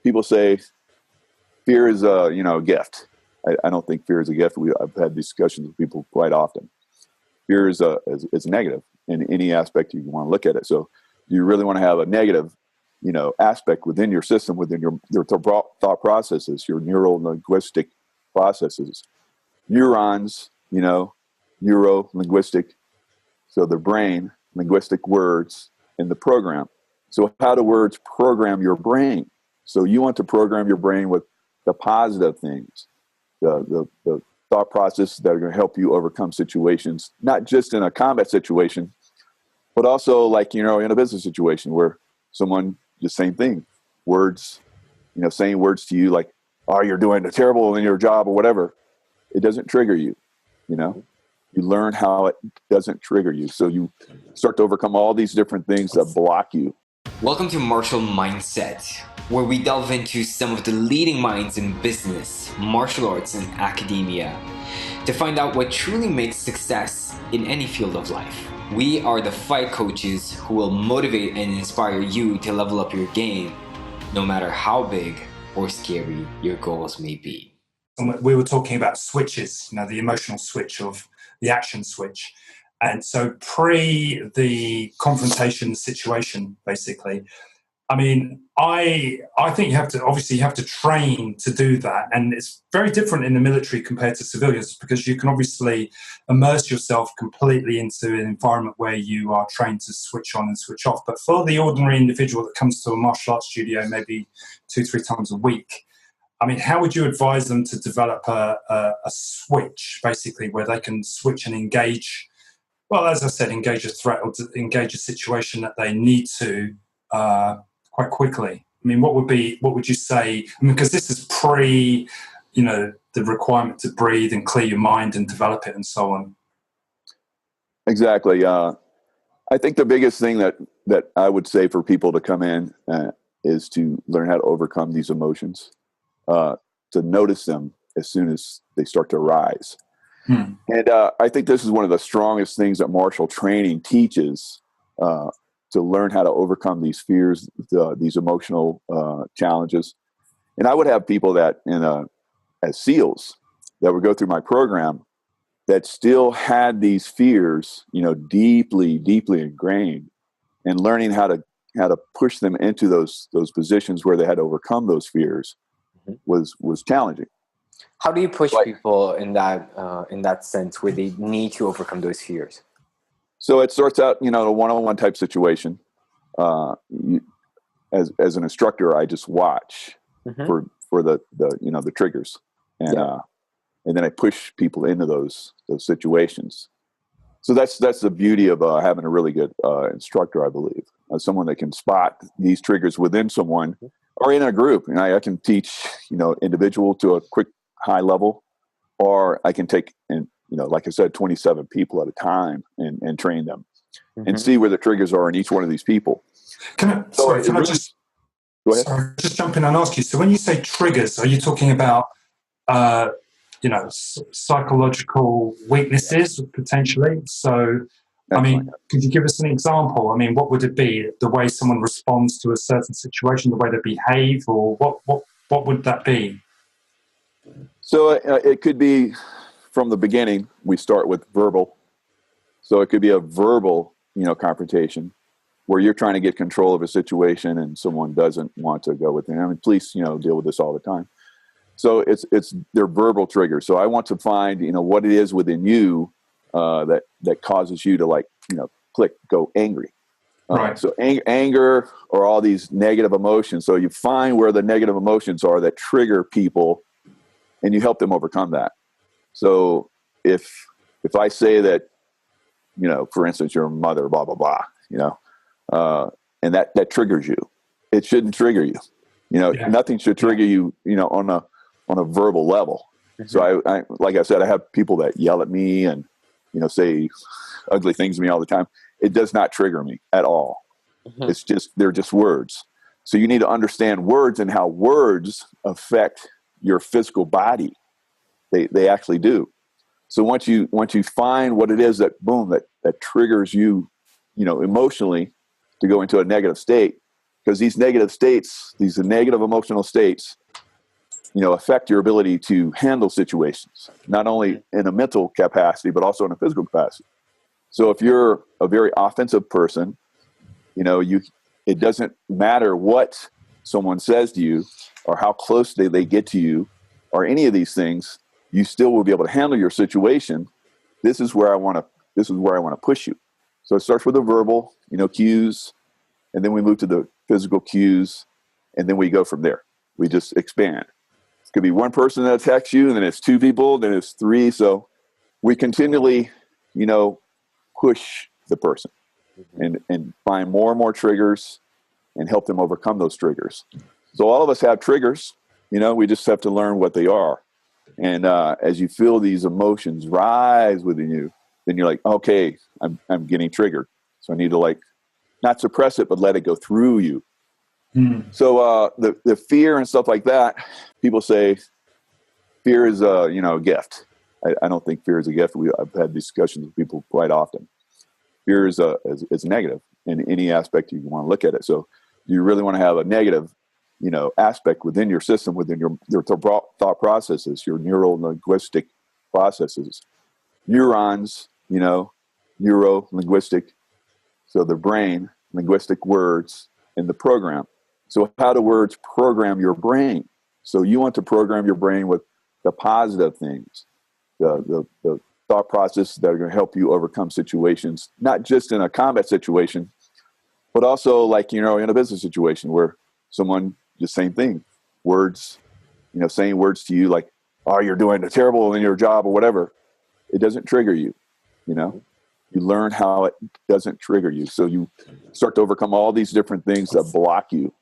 people say fear is a gift. I don't think fear is a gift. I've had discussions with people quite often. Fear is a negative in any aspect you want to look at it. So you really want to have a negative, aspect within your system, within your thought processes, your neural linguistic processes, neurons, neuro linguistic. So the brain, linguistic words, and the program. So how do words program your brain? So you want to program your brain with the positive things, the thought processes that are going to help you overcome situations, not just in a combat situation, but also like, in a business situation where someone, the same thing, words, saying words to you like, oh, you're doing terrible in your job or whatever. It doesn't trigger you, You learn how it doesn't trigger you. So you start to overcome all these different things that block you. Welcome to Martial Mindset, where we delve into some of the leading minds in business, martial arts, and academia to find out what truly makes success in any field of life. We are the fight coaches who will motivate and inspire you to level up your game, no matter how big or scary your goals may be. We were talking about switches, the emotional switch of the action switch. And so pre the confrontation situation, basically, I think you have to train to do that. And it's very different in the military compared to civilians because you can obviously immerse yourself completely into an environment where you are trained to switch on and switch off. But for the ordinary individual that comes to a martial arts studio maybe 2-3 times a week, how would you advise them to develop a switch, basically, where they can switch and engage, well, as I said, engage a threat or engage a situation that they need to quite quickly? What would you say? Because this is pre, the requirement to breathe and clear your mind and develop it and so on. Exactly. I think the biggest thing that I would say for people to come in is to learn how to overcome these emotions. To notice them as soon as they start to arise. And I think this is one of the strongest things that martial training teaches, to learn how to overcome these fears, these emotional challenges. And I would have people that, as SEALs, that would go through my program that still had these fears, deeply, deeply ingrained, and learning how to push them into those positions where they had to overcome those fears was challenging. How do you push people in that sense where they need to overcome those fears? So it starts out, a one-on-one type situation. As an instructor, I just watch for the triggers, and then I push people into those situations. So that's the beauty of having a really good instructor, I believe, someone that can spot these triggers within someone. Or in a group, and I can teach, individual to a quick high level, or I can take, like I said, 27 people at a time and train them and see where the triggers are in each one of these people. Just jump in and ask you? So when you say triggers, are you talking about, psychological weaknesses potentially? So, could you give us an example? What would it be? The way someone responds to a certain situation, the way they behave, or what would that be? So it could be from the beginning. We start with verbal. So it could be a verbal, confrontation where you're trying to get control of a situation and someone doesn't want to go with it. Police, deal with this all the time. So it's their verbal triggers. So I want to find, what it is within you that causes you to go angry. Right. So anger or all these negative emotions. So you find where the negative emotions are that trigger people, and you help them overcome that. So if I say that, for instance, your mother, blah blah blah, and that triggers you, it shouldn't trigger you. Nothing should trigger you, on a verbal level. So I like I said, I have people that yell at me and say ugly things to me all the time. It does not trigger me at all. It's just, they're just words. So you need to understand words and how words affect your physical body. They actually do. So once you find what it is that triggers you, emotionally to go into a negative state, because these negative states, these negative emotional states, affect your ability to handle situations, not only in a mental capacity, but also in a physical capacity. So if you're a very offensive person, it doesn't matter what someone says to you or how close they get to you or any of these things, you still will be able to handle your situation. This is where I want to push you. So it starts with the verbal, cues, and then we move to the physical cues, and then we go from there. We just expand. It could be one person that attacks you, and then it's two people, then it's three. So we continually, push the person and find more and more triggers and help them overcome those triggers. So all of us have triggers, we just have to learn what they are. And as you feel these emotions rise within you, then you're like, okay, I'm getting triggered. So I need to not suppress it, but let it go through you. So the fear and stuff like that, people say fear is a gift. I don't think fear is a gift. I've had discussions with people quite often. Fear is negative in any aspect you want to look at it. So you really want to have a negative, aspect within your system, within your thought processes, your neuro-linguistic processes, neurons, neuro-linguistic. So the brain, linguistic words, and the program. So how do words program your brain? So you want to program your brain with the positive things, the thought processes that are going to help you overcome situations, not just in a combat situation, but also in a business situation where someone, the same thing, words, saying words to you like, oh, you're doing terrible in your job or whatever. It doesn't trigger you, You learn how it doesn't trigger you. So you start to overcome all these different things that block you